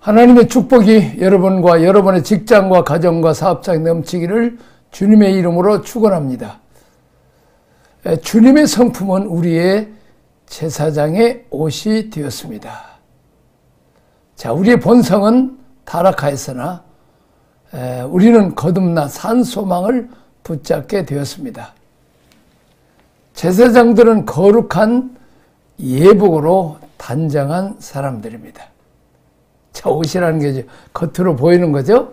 하나님의 축복이 여러분과 여러분의 직장과 가정과 사업장에 넘치기를 주님의 이름으로 축원합니다. 주님의 성품은 우리의 제사장의 옷이 되었습니다. 자, 우리의 본성은 타락하였으나 우리는 거듭나 산 소망을 붙잡게 되었습니다. 제사장들은 거룩한 예복으로 단장한 사람들입니다. 자, 옷이라는 게 겉으로 보이는 거죠.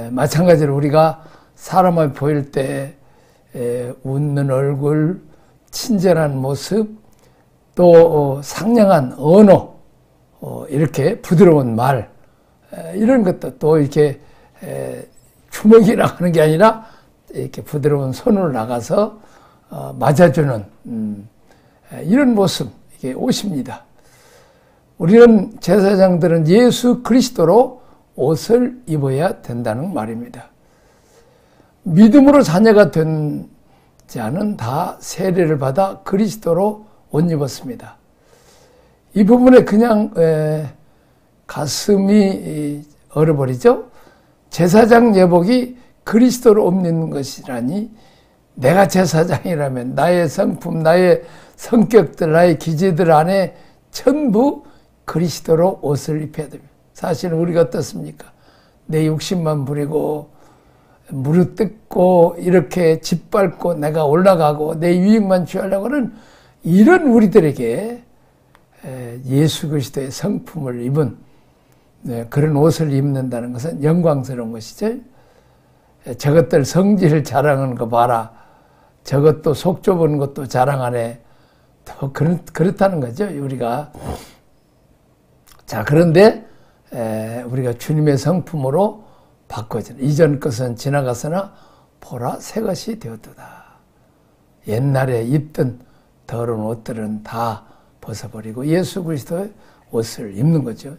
마찬가지로 우리가 사람을 보일 때 웃는 얼굴, 친절한 모습, 또 상냥한 언어, 이렇게 부드러운 말, 이런 것도 또 이렇게 주먹이 나가는 게 아니라 이렇게 부드러운 손으로 나가서 맞아주는 이런 모습, 이게 옷입니다. 우리는 제사장들은 예수 그리스도로 옷을 입어야 된다는 말입니다. 믿음으로 자녀가 된 자는 다 세례를 받아 그리스도로 옷 입었습니다. 이 부분에 그냥 가슴이 얼어버리죠. 제사장 예복이 그리스도로 옷 입는 것이라니, 내가 제사장이라면 나의 성품, 나의 성격들, 나의 기질들 안에 전부 그리스도로 옷을 입혀야 됩니다. 사실은 우리가 어떻습니까? 내 욕심만 부리고 무릎 뜯고 이렇게 짓밟고 내가 올라가고 내 유익만 취하려고 하는 이런 우리들에게 예수 그리스도의 성품을 입은 그런 옷을 입는다는 것은 영광스러운 것이죠. 저것들 성질을 자랑하는 거 봐라. 저것도 속 좁은 것도 자랑하네. 더 그렇다는 거죠, 우리가. 자, 그런데 우리가 주님의 성품으로 바꿔지는, 이전 것은 지나갔으나 보라 새 것이 되었도다. 옛날에 입던 더러운 옷들은 다 벗어버리고 예수 그리스도의 옷을 입는 거죠.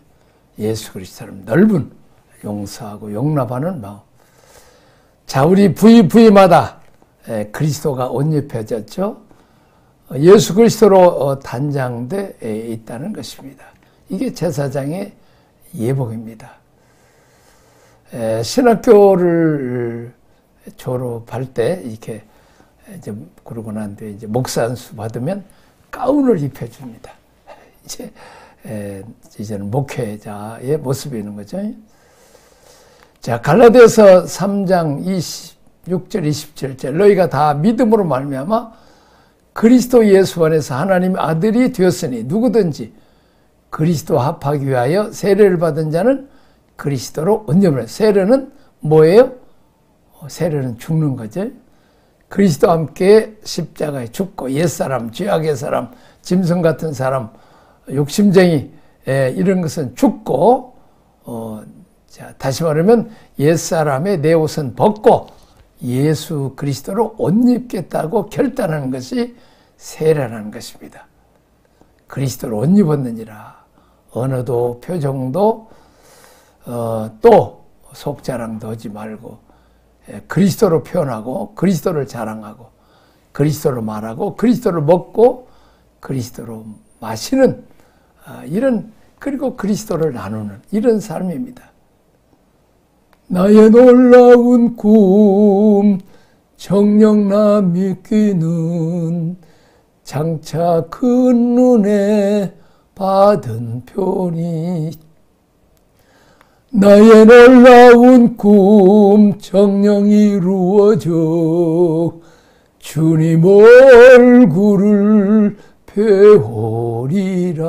예수 그리스도처럼 넓은 용서하고 용납하는 마음. 자, 우리 부위마다 그리스도가 옷 입혀졌죠. 예수 그리스도로 단장돼 있다는 것입니다. 이게 제사장의 예복입니다. 신학교를 졸업할 때 이렇게 이제 그러고 난 뒤에 이제 목사 안수 받으면 가운을 입혀줍니다. 이제는 목회자의 모습이 있는 거죠. 자, 갈라디아서 3장 26절 27절, 너희가 다 믿음으로 말미암아 그리스도 예수 안에서 하나님의 아들이 되었으니 누구든지 그리스도 합하기 위하여 세례를 받은 자는 그리스도로 옷 입으라. 세례는 뭐예요? 세례는 죽는 거죠. 그리스도와 함께 십자가에 죽고 옛사람, 죄악의 사람, 짐승 같은 사람, 욕심쟁이, 이런 것은 죽고, 자, 다시 말하면 옛사람의 내 옷은 벗고 예수 그리스도로 옷 입겠다고 결단하는 것이 세례라는 것입니다. 그리스도로 옷 입었느니라. 언어도 표정도 또 속자랑도 하지 말고 그리스도로 표현하고 그리스도를 자랑하고 그리스도로 말하고 그리스도를 먹고 그리스도로 마시는 이런, 그리고 그리스도를 나누는 이런 삶입니다. 나의 놀라운 꿈 정녕 나 믿기는 장차 큰 은혜 받은 표니. 나의 놀라운 꿈 정녕 이루어져 주님 얼굴을 뵈오리라.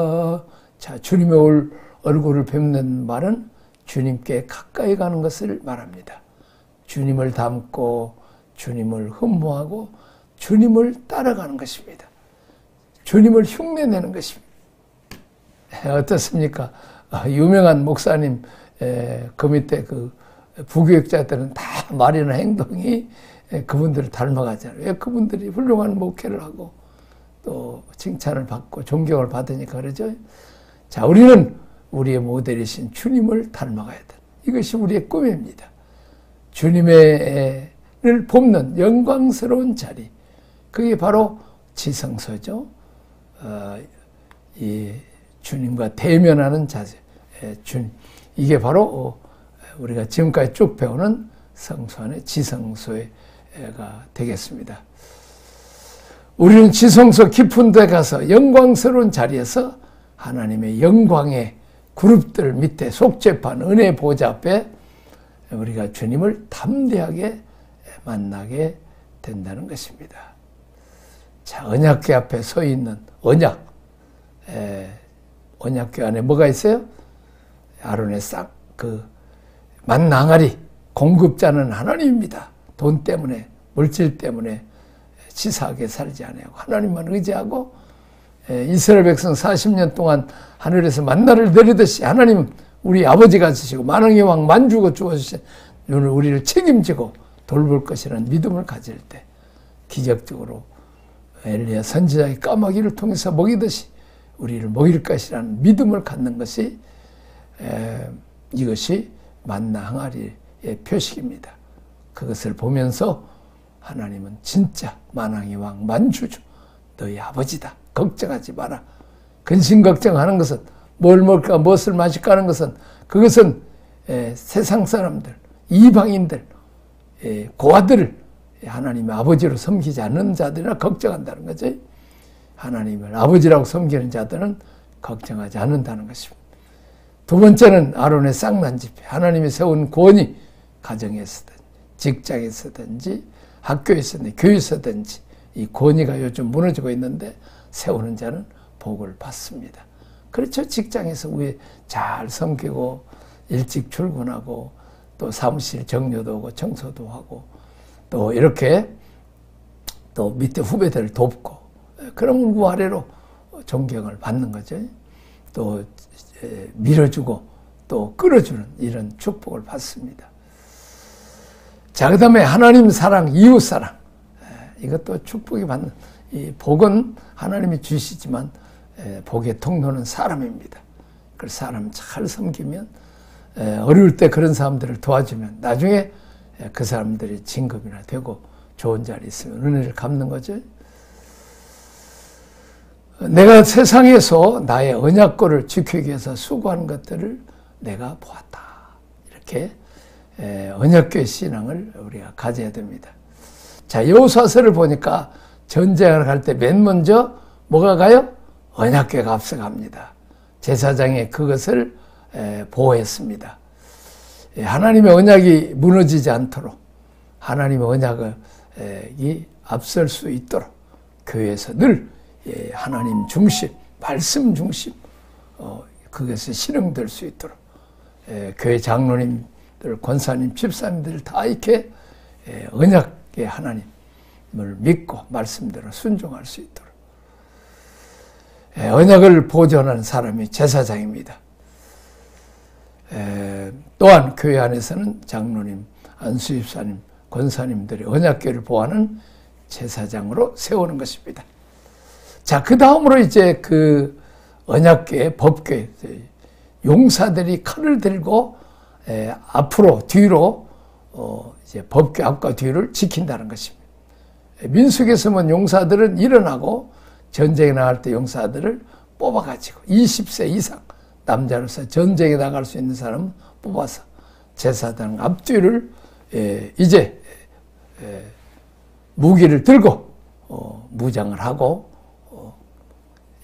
자, 주님의 얼굴을 뵙는 말은 주님께 가까이 가는 것을 말합니다. 주님을 닮고 주님을 흠모하고 주님을 따라가는 것입니다. 주님을 흉내내는 것입니다. 어떻습니까? 유명한 목사님 그 밑에 그 부교육자들은 다 말이나 행동이 그분들을 닮아가잖아요. 왜? 그분들이 훌륭한 목회를 하고 또 칭찬을 받고 존경을 받으니까 그러죠. 자, 우리는 우리의 모델이신 주님을 닮아가야 돼. 이것이 우리의 꿈입니다. 주님을 봅는 영광스러운 자리, 그게 바로 지성소죠. 이 주님과 대면하는 자세, 이게 바로 우리가 지금까지 쭉 배우는 성수 안에 지성소가 되겠습니다. 우리는 지성소 깊은 데 가서 영광스러운 자리에서 하나님의 영광의 그룹들 밑에 속죄판 은혜 보좌 앞에 우리가 주님을 담대하게 만나게 된다는 것입니다. 자, 언약궤 앞에 서 있는 언약궤 안에 뭐가 있어요? 아론의 만나 항아리 공급자는 하나님입니다. 돈 때문에, 물질 때문에 치사하게 살지 않아요. 하나님만 의지하고 이스라엘 백성 40년 동안 하늘에서 만나를 내리듯이 하나님 우리 아버지가 주시고 만왕의 왕 만주고 주어주신 우리를 책임지고 돌볼 것이라는 믿음을 가질 때 기적적으로 엘리야 선지자의 까마귀를 통해서 먹이듯이 우리를 먹일 것이라는 믿음을 갖는 것이 이것이 만나 항아리의 표식입니다. 그것을 보면서 하나님은 진짜 만왕의 왕 만주주 너희 아버지다. 걱정하지 마라. 근심 걱정하는 것은 뭘 먹을까 무엇을 마실까 하는 것은 그것은 세상 사람들 이방인들 고아들을 하나님의 아버지로 섬기지 않는 자들이나 걱정한다는 거죠. 하나님을 아버지라고 섬기는 자들은 걱정하지 않는다는 것입니다. 두 번째는 아론의 쌍난 집회. 하나님이 세운 권위 가정에서든지 직장에서든지 학교에서든지 교회에서든지 이 권위가 요즘 무너지고 있는데 세우는 자는 복을 받습니다. 그렇죠. 직장에서 우리 잘 섬기고 일찍 출근하고 또 사무실 정료도 하고 청소도 하고 또 이렇게 또 밑에 후배들을 돕고 그런 위아래로 존경을 받는 거죠. 또 밀어주고 또 끌어주는 이런 축복을 받습니다. 자, 그 다음에 하나님 사랑, 이웃 사랑. 이것도 축복이 받는, 이 복은 하나님이 주시지만 복의 통로는 사람입니다. 그래서 사람 잘 섬기면 어려울 때 그런 사람들을 도와주면 나중에 그 사람들이 진급이나 되고 좋은 자리에 있으면 은혜를 갚는 거죠. 내가 세상에서 나의 언약궤를 지키기 위해서 수고하는 것들을 내가 보았다. 이렇게 언약궤 신앙을 우리가 가져야 됩니다. 자, 여호수아서를 보니까 전쟁을 갈 때 맨 먼저 뭐가 가요? 언약궤가 앞서갑니다. 제사장이 그것을 보호했습니다. 하나님의 언약이 무너지지 않도록 하나님의 언약이 앞설 수 있도록 교회에서 늘 하나님 중심, 말씀 중심 그것이 실행될 수 있도록 교회 장로님들, 권사님, 집사님들 다 이렇게 언약의 하나님을 믿고 말씀대로 순종할 수 있도록 언약을 보존하는 사람이 제사장입니다. 또한 교회 안에서는 장로님, 안수집사님, 권사님들이 언약궤를 보호하는 제사장으로 세우는 것입니다. 자, 그 다음으로 이제 그 언약궤, 법궤, 용사들이 칼을 들고 앞으로 뒤로 이제 법궤 앞과 뒤를 지킨다는 것입니다. 민수기에서 보면 용사들은 일어나고 전쟁에 나갈 때 용사들을 뽑아가지고 20세 이상 남자로서 전쟁에 나갈 수 있는 사람은 뽑아서 제사장 앞뒤를 이제 무기를 들고 무장을 하고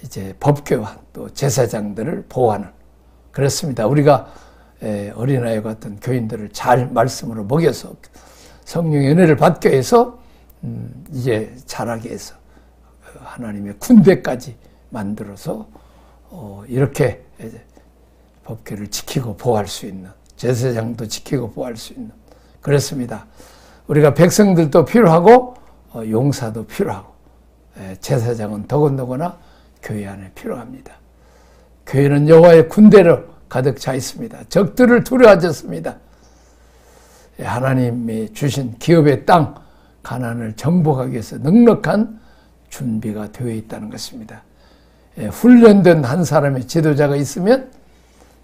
이제 법궤와 또 제사장들을 보호하는 그렇습니다. 우리가 어린아이 같은 교인들을 잘 말씀으로 먹여서 성령의 은혜를 받게 해서 이제 자라게 해서 하나님의 군대까지 만들어서 이렇게 법궤를 지키고 보호할 수 있는 제사장도 지키고 보호할 수 있는 그렇습니다. 우리가 백성들도 필요하고 용사도 필요하고 제사장은 더군다나 교회 안에 필요합니다. 교회는 여호와의 군대로 가득 차 있습니다. 적들을 두려워하셨습니다. 하나님이 주신 기업의 땅 가나안을 정복하기 위해서 넉넉한 준비가 되어 있다는 것입니다. 훈련된 한 사람의 지도자가 있으면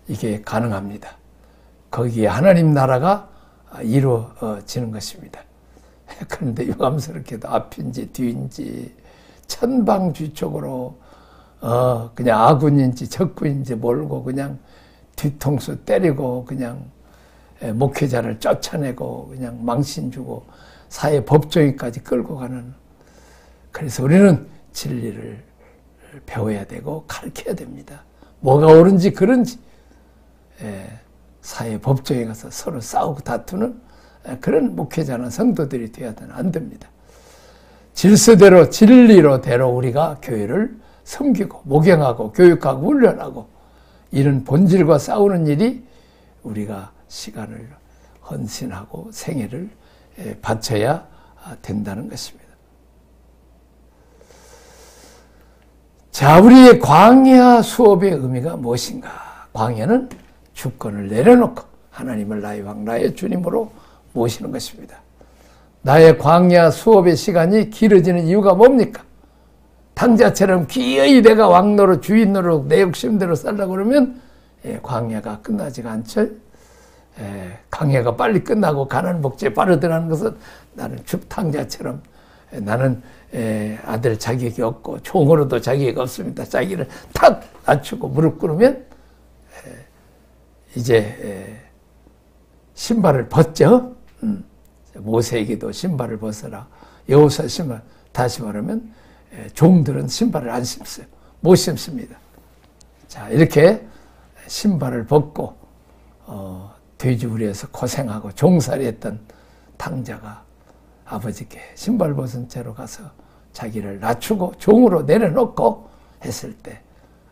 이게 가능합니다. 거기에 하나님 나라가 이루어지는 것입니다. 그런데 유감스럽게도 앞인지 뒤인지 천방지축으로 그냥 아군인지 적군인지 모르고 그냥 뒤통수 때리고 그냥 목회자를 쫓아내고 그냥 망신 주고 사회 법정에까지 끌고 가는. 그래서 우리는 진리를 배워야 되고 가르쳐야 됩니다. 뭐가 옳은지 그른지 사회 법정에 가서 서로 싸우고 다투는 그런 목회자나 성도들이 되어서는 안 됩니다. 질서대로 진리로대로 우리가 교회를 섬기고 목양하고 교육하고 훈련하고 이런 본질과 싸우는 일이 우리가 시간을 헌신하고 생애를 바쳐야 된다는 것입니다. 자, 우리의 광야 수업의 의미가 무엇인가? 광야는 주권을 내려놓고 하나님을 나의 왕, 나의 주님으로 모시는 것입니다. 나의 광야 수업의 시간이 길어지는 이유가 뭡니까? 당자처럼 기어이 내가 왕노릇 주인노릇 내 욕심대로 살려고 그러면 광야가 끝나지가 않죠. 광야가 빨리 끝나고 가난 목재에 빠르더라는 것은 나는 죽탕자처럼 나는 아들 자격이 없고 종으로도 자격이 없습니다. 자기를 탁 낮추고 무릎 꿇으면 이제 신발을 벗죠. 모세에게도 신발을 벗어라. 여호수아 신발. 다시 말하면 종들은 신발을 안 신어요. 못 신습니다. 자, 이렇게 신발을 벗고 돼지우리에서 고생하고 종살이했던 탕자가 아버지께 신발 벗은 채로 가서 자기를 낮추고 종으로 내려놓고 했을 때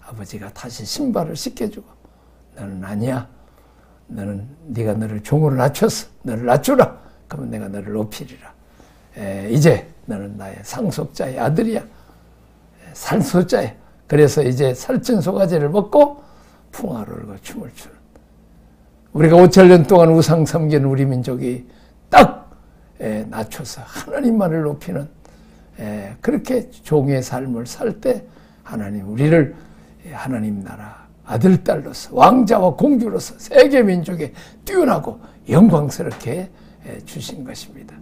아버지가 다시 신발을 씻겨주고 너는 아니야. 너는 네가 너를 종으로 낮췄어. 너를 낮추라. 그러면 내가 너를 높이리라. 이제 너는 나의 상속자의 아들이야. 살소자야. 그래서 이제 살찐 소가지를 먹고 풍화를 울고 춤을 추는. 우리가 5,000년 동안 우상 섬기는 우리 민족이 딱 낮춰서 하나님만을 높이는 그렇게 종의 삶을 살 때 하나님 우리를 하나님 나라 아들, 딸로서 왕자와 공주로서 세계 민족에 뛰어나고 영광스럽게 주신 것입니다.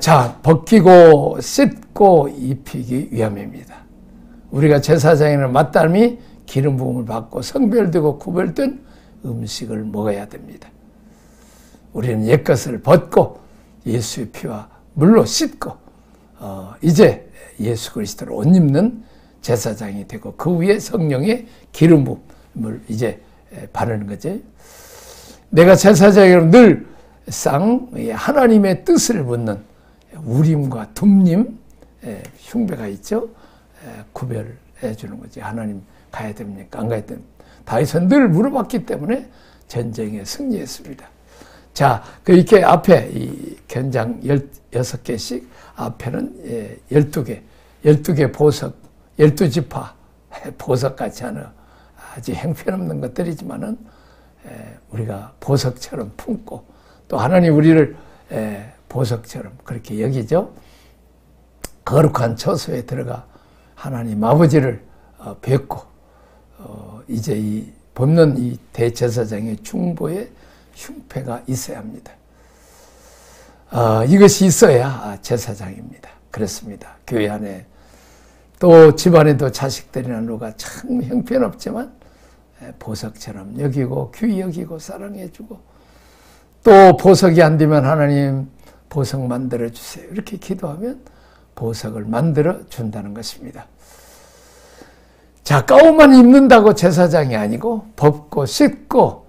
자, 벗기고 씻고 입히기 위함입니다. 우리가 제사장에는 마땅히 기름 부음을 받고 성별되고 구별된 음식을 먹어야 됩니다. 우리는 옛것을 벗고 예수의 피와 물로 씻고 이제 예수 그리스도를 옷 입는 제사장이 되고 그 위에 성령의 기름 부음을 이제 바르는 거지. 내가 제사장이라면 늘상 하나님의 뜻을 묻는 우림과 둠림 흉배가 있죠. 구별해 주는 거지. 하나님 가야 됩니까? 안 가야 됩니까? 다윗은 늘 물어봤기 때문에 전쟁에 승리했습니다. 자, 이렇게 앞에 이 견장 16개씩 앞에는 12개 보석, 12지파 보석같이 하는 아주 형편없는 것들이지만은 우리가 보석처럼 품고 또 하나님 우리를 보석처럼 그렇게 여기죠. 거룩한 처소에 들어가 하나님 아버지를 뵙고 이제 이 법는 이 대제사장의 중보에 흉패가 있어야 합니다. 이것이 있어야 제사장입니다. 그렇습니다. 교회 안에 또 집안에도 자식들이나 누가 참 형편없지만 보석처럼 여기고 귀히 여기고 사랑해주고 또 보석이 안 되면 하나님 보석 만들어 주세요. 이렇게 기도하면 보석을 만들어 준다는 것입니다. 자, 가운만 입는다고 제사장이 아니고 벗고 씻고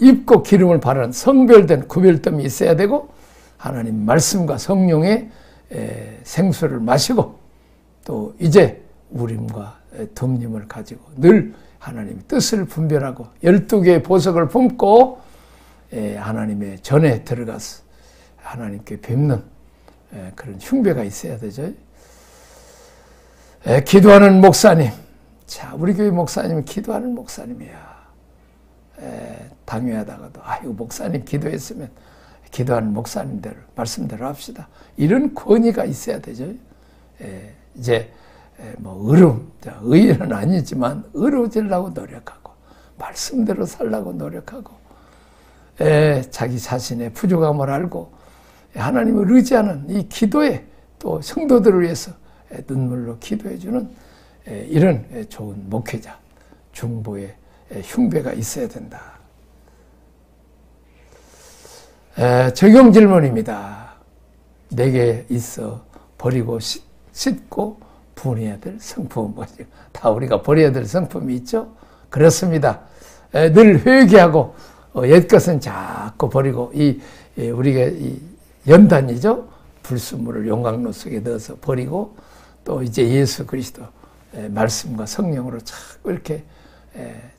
입고 기름을 바르는 성별된 구별됨이 있어야 되고 하나님 말씀과 성령의 생수를 마시고 또 이제 우림과 둠림을 가지고 늘 하나님의 뜻을 분별하고 12개의 보석을 품고 하나님의 전에 들어가서 하나님께 뵙는 그런 흉배가 있어야 되죠. 기도하는 목사님. 자, 우리 교회 목사님은 기도하는 목사님이야. 당뇨하다가도 아이고 목사님 기도했으면 기도하는 목사님대로 말씀대로 합시다. 이런 권위가 있어야 되죠. 이제 뭐 의인은 아니지만 의로워지려고 노력하고 말씀대로 살려고 노력하고 자기 자신의 부족함을 알고 하나님을 의지하는 이 기도에 또 성도들을 위해서 눈물로 기도해주는 이런 좋은 목회자, 중보의 흉배가 있어야 된다. 적용 질문입니다. 내게 있어 버리고 씻고 분해야 될 성품은 뭐지? 다 우리가 버려야 될 성품이 있죠? 그렇습니다. 늘 회개하고 옛것은 자꾸 버리고 우리가 이 연단이죠? 불순물을 용광로 속에 넣어서 버리고 또 이제 예수 그리스도 말씀과 성령으로 자꾸 이렇게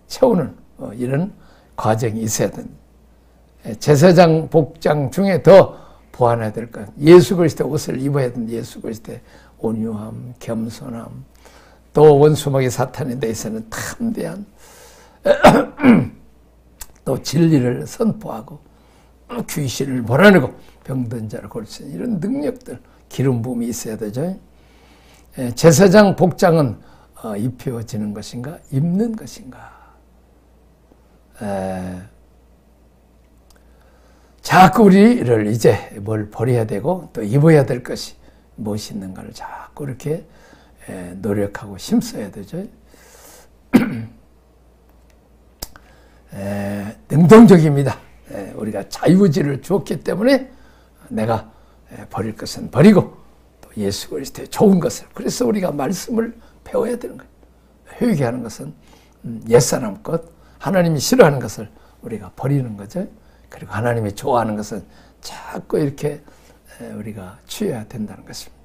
채우는 이런 과정이 있어야 된다. 제사장 복장 중에 더 보완해야 될 것, 예수 그리스도 옷을 입어야 된다. 예수 그리스도의 온유함, 겸손함, 또 원수마귀 사탄에 대해서는 담대한 또 진리를 선포하고 귀신을 몰아내고 병든 자를 고치는 이런 능력들, 기름 부음이 있어야 되죠. 제사장 복장은 입혀지는 것인가, 입는 것인가. 자꾸 우리를 이제 뭘 버려야 되고 또 입어야 될 것이 무엇이 있는가를 자꾸 이렇게 노력하고 힘써야 되죠. 능동적입니다. 우리가 자유의지를 주었기 때문에 내가 버릴 것은 버리고 또 예수 그리스도의 좋은 것을, 그래서 우리가 말씀을 배워야 되는 거예요. 회개하는 것은 옛사람 것, 하나님이 싫어하는 것을 우리가 버리는 거죠. 그리고 하나님이 좋아하는 것은 자꾸 이렇게 우리가 취해야 된다는 것입니다.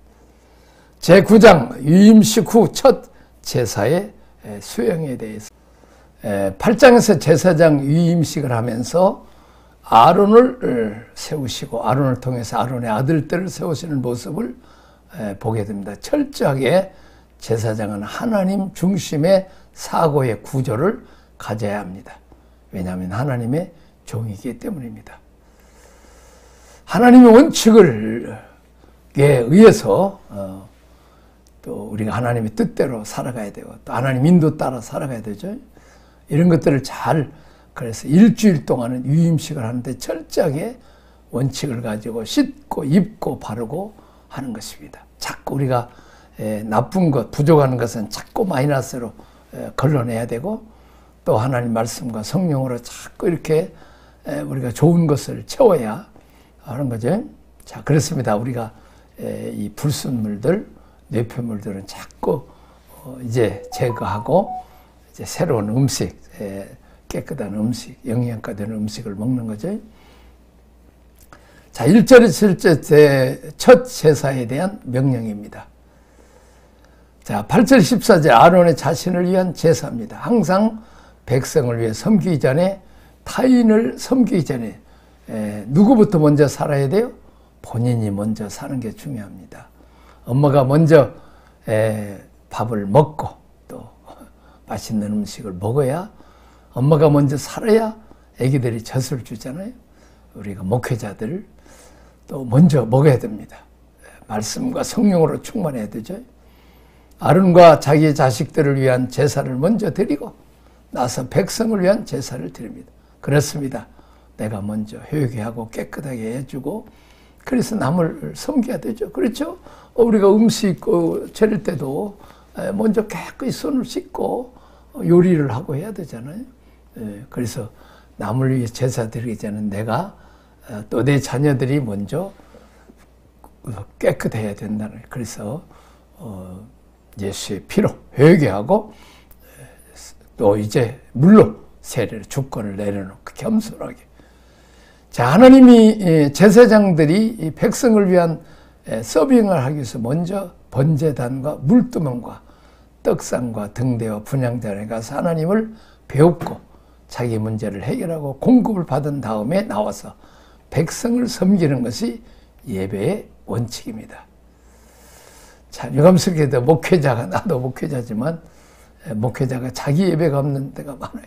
제9장 유임식 후 첫 제사의 수행에 대해서 8장에서 제사장 유임식을 하면서 아론을 세우시고 아론을 통해서 아론의 아들들을 세우시는 모습을 보게 됩니다. 철저하게 제사장은 하나님 중심의 사고의 구조를 가져야 합니다. 왜냐하면 하나님의 종이기 때문입니다. 하나님의 원칙에 의해서 또 우리가 하나님의 뜻대로 살아가야 되고 또 하나님 인도 따라 살아가야 되죠. 이런 것들을 그래서 일주일 동안은 유임식을 하는데 철저하게 원칙을 가지고 씻고 입고 바르고 하는 것입니다. 자꾸 우리가 나쁜 것, 부족한 것은 자꾸 마이너스로 걸러내야 되고 또 하나님 말씀과 성령으로 자꾸 이렇게 우리가 좋은 것을 채워야 하는 거죠. 자, 그렇습니다. 우리가 이 불순물들, 뇌폐물들은 자꾸 이제 제거하고 이제 새로운 음식, 깨끗한 음식, 영양가 되는 음식을 먹는 거죠. 자, 1절에 실제 첫 제사에 대한 명령입니다. 자, 8절 14절 아론의 자신을 위한 제사입니다. 항상 백성을 위해 섬기기 전에, 타인을 섬기기 전에 누구부터 먼저 살아야 돼요? 본인이 먼저 사는 게 중요합니다. 엄마가 먼저 밥을 먹고 또 맛있는 음식을 먹어야, 엄마가 먼저 살아야 애기들이 젖을 주잖아요. 우리가 목회자들 또 먼저 먹어야 됩니다. 말씀과 성령으로 충만해야 되죠. 아론과 자기의 자식들을 위한 제사를 먼저 드리고 나서 백성을 위한 제사를 드립니다. 그렇습니다. 내가 먼저 회개하고 깨끗하게 해주고 그래서 남을 섬겨야 되죠. 그렇죠? 우리가 음식 차릴 때도 먼저 깨끗이 손을 씻고 요리를 하고 해야 되잖아요. 그래서 남을 위해 제사 드리기 전에 내가 또 내 자녀들이 먼저 깨끗해야 된다는 거예요. 그래서 예수의 피로 회개하고 또 이제 물로 세례를 주권을 내려놓고 겸손하게. 자, 하나님이 제사장들이 백성을 위한 서빙을 하기 위해서 먼저 번제단과 물두멍과 떡상과 등대와 분향전에 가서 하나님을 배웠고 자기 문제를 해결하고 공급을 받은 다음에 나와서 백성을 섬기는 것이 예배의 원칙입니다. 참 유감스럽게도 목회자가, 나도 목회자지만 목회자가 자기 예배가 없는 데가 많아요.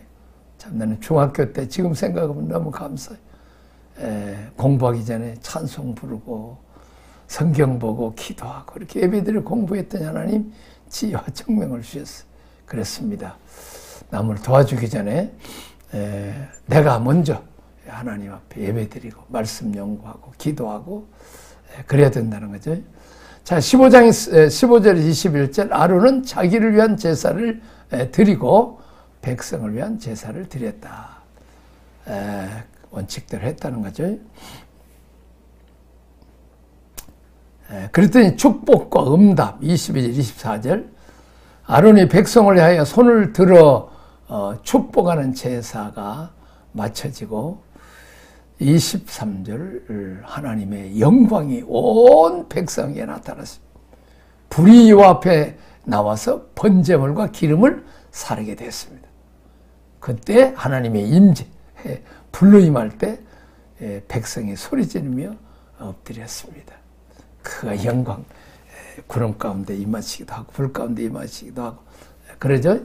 참 나는 중학교 때 지금 생각하면 너무 감사해요. 공부하기 전에 찬송 부르고 성경 보고 기도하고 이렇게 예배들을 공부했더니 하나님 지혜와 청명을 주셨어요. 그렇습니다. 남을 도와주기 전에 내가 먼저 하나님 앞에 예배드리고 말씀 연구하고 기도하고 그래야 된다는 거죠. 자, 15절 21절 아론은 자기를 위한 제사를 드리고 백성을 위한 제사를 드렸다. 원칙대로 했다는 거죠. 그랬더니 축복과 응답 22절 24절 아론이 백성을 위하여 손을 들어 축복하는 제사가 마쳐지고 23절 하나님의 영광이 온 백성에게 나타났습니다. 불이 요 앞에 나와서 번제물과 기름을 사르게 됐습니다. 그때 하나님의 임재 불로 임할 때 백성이 소리지르며 엎드렸습니다. 그가 영광 구름 가운데 임하시기도 하고 불 가운데 임하시기도 하고 그러죠.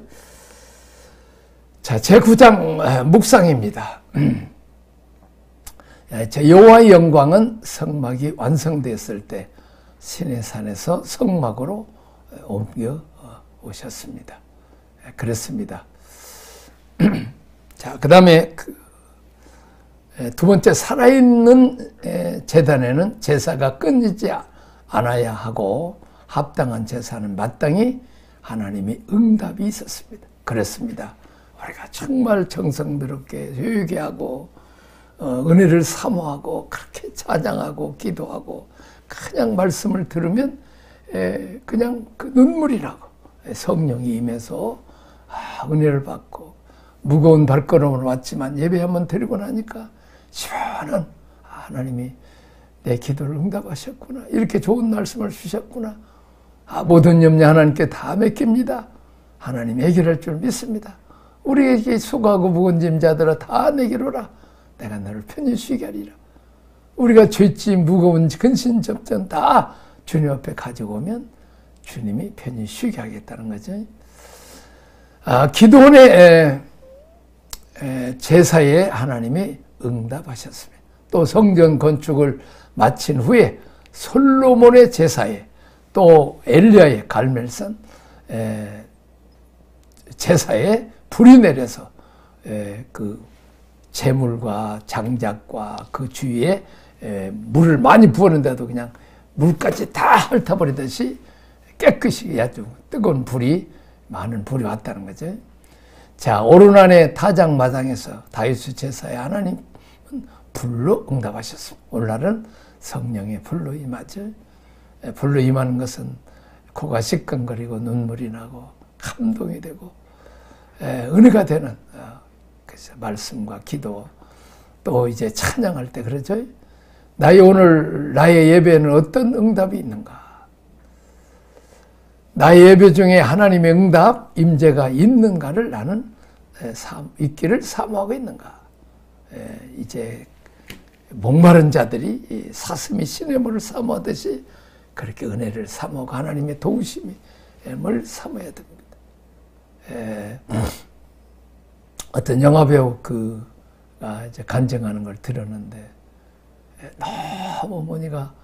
자, 제9장 묵상입니다. 여호와의 영광은 성막이 완성됐을 때 시내산에서 성막으로 옮겨 오셨습니다. 그렇습니다. 자, 그 다음에 두 번째 살아있는 제단에는 제사가 끊이지 않아야 하고 합당한 제사는 마땅히 하나님의 응답이 있었습니다. 그렇습니다. 우리가 정말 정성스럽게 효육에 하고 은혜를 사모하고 그렇게 찬양하고 기도하고 그냥 말씀을 들으면 그냥 그 눈물이 나고 성령이 임해서 은혜를 받고 무거운 발걸음으로 왔지만 예배 한번 드리고 나니까 시원한 하나님이 내 기도를 응답하셨구나. 이렇게 좋은 말씀을 주셨구나. 모든 염려 하나님께 다 맡깁니다. 하나님 해결할 줄 믿습니다. 우리에게 수고하고 무거운 짐 자들아 다 내게로 오라. 내가 너를 편히 쉬게 하리라. 우리가 죄짐 무거운 근심 접전 다 주님 앞에 가지고 오면 주님이 편히 쉬게 하겠다는 거죠. 기도원의 제사에 하나님이 응답하셨습니다. 또 성전 건축을 마친 후에 솔로몬의 제사에 또 엘리야의 갈멜산 제사에 불이 내려서 그 재물과 장작과 그 주위에 물을 많이 부었는데도 그냥 물까지 다 핥아버리듯이 깨끗이 아주 뜨거운 불이 많은 불이 왔다는 거죠. 자, 오르난의 타작마당에서 다윗의 제사에 하나님은 불로 응답하셨습니다. 오늘날은 성령의 불로 임하죠. 불로 임하는 것은 코가 시끈거리고 눈물이 나고 감동이 되고 은혜가 되는 말씀과 기도 또 이제 찬양할 때 그러죠. 나의 예배에는 어떤 응답이 있는가? 나의 예배 중에 하나님의 응답, 임재가 있는가를 나는 있기를 사모하고 있는가? 이제 목마른 자들이 사슴이 시냇물을 사모하듯이 그렇게 은혜를 사모하고 하나님의 도우심을 사모해야 됩니다. 어떤 영화배우 이제 간증하는 걸 들었는데 너무 어머니가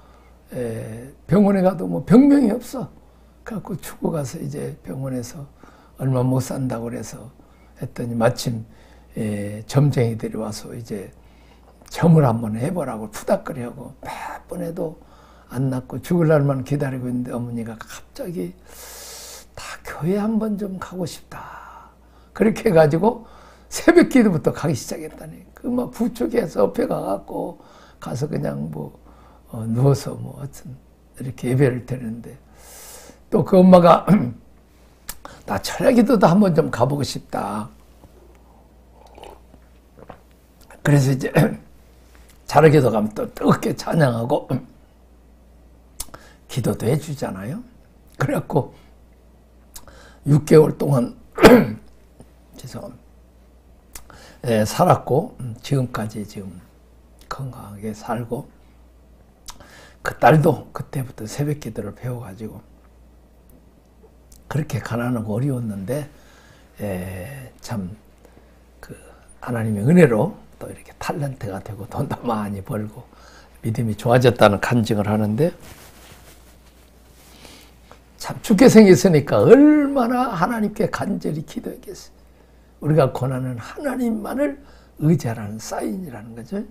병원에 가도 뭐 병명이 없어. 그래갖고 죽어가서 이제 병원에서 얼마 못 산다고 그래서 했더니 마침 점쟁이들이 와서 이제 점을 한번 해보라고 푸닥거리하고 몇 번 해도 안 낫고 죽을 날만 기다리고 있는데 어머니가 갑자기 다 교회 한번 좀 가고 싶다. 그렇게 해가지고 새벽 기도부터 가기 시작했다니. 그 막 부축해서 옆에 가갖고 가서 그냥 누워서 하여튼 이렇게 예배를 드리는데 또 그 엄마가 나 철야기도도 한번 좀 가보고 싶다. 그래서 이제 철야기도 가면 또 뜨겁게 찬양하고 기도도 해주잖아요. 그래갖고 6개월 동안 죄송합니다. 살았고 지금까지 지금 건강하게 살고 그 딸도 그때부터 새벽 기도를 배워가지고 그렇게 가난하고 어려웠는데 참 그 하나님의 은혜로 또 이렇게 탤런트가 되고 돈도 많이 벌고 믿음이 좋아졌다는 간증을 하는데 참 죽게 생겼으니까 얼마나 하나님께 간절히 기도했겠어요. 우리가 권하는 하나님만을 의지하라는 사인이라는 거죠.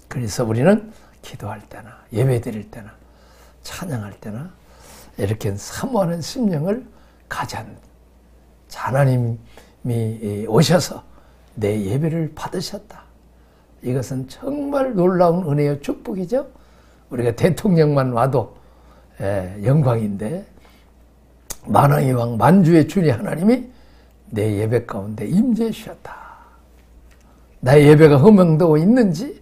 그래서 우리는 기도할 때나 예배 드릴 때나 찬양할 때나 이렇게 사모하는 심령을 가져야 합니다. 하나님이 오셔서 내 예배를 받으셨다. 이것은 정말 놀라운 은혜의 축복이죠. 우리가 대통령만 와도 영광인데 만왕의 왕 만주의 주님 하나님이 내 예배 가운데 임재해 주셨다. 나의 예배가 허명되고 있는지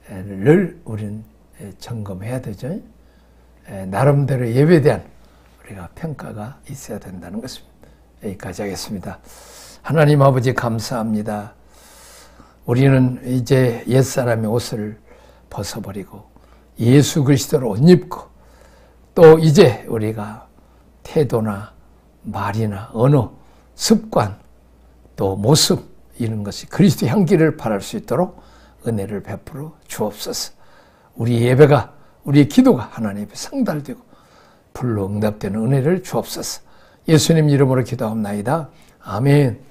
를 우리는 점검해야 되죠. 나름대로 예배에 대한 우리가 평가가 있어야 된다는 것입니다. 여기까지 하겠습니다. 하나님 아버지 감사합니다. 우리는 이제 옛사람의 옷을 벗어버리고 예수 그리스도로 옷 입고 또 이제 우리가 태도나 말이나 언어, 습관 또 모습 이런 것이 그리스도 향기를 발할 수 있도록 은혜를 베풀어 주옵소서. 우리 예배가 우리의 기도가 하나님 앞에 상달되고 불로 응답되는 은혜를 주옵소서. 예수님 이름으로 기도합나이다. 아멘.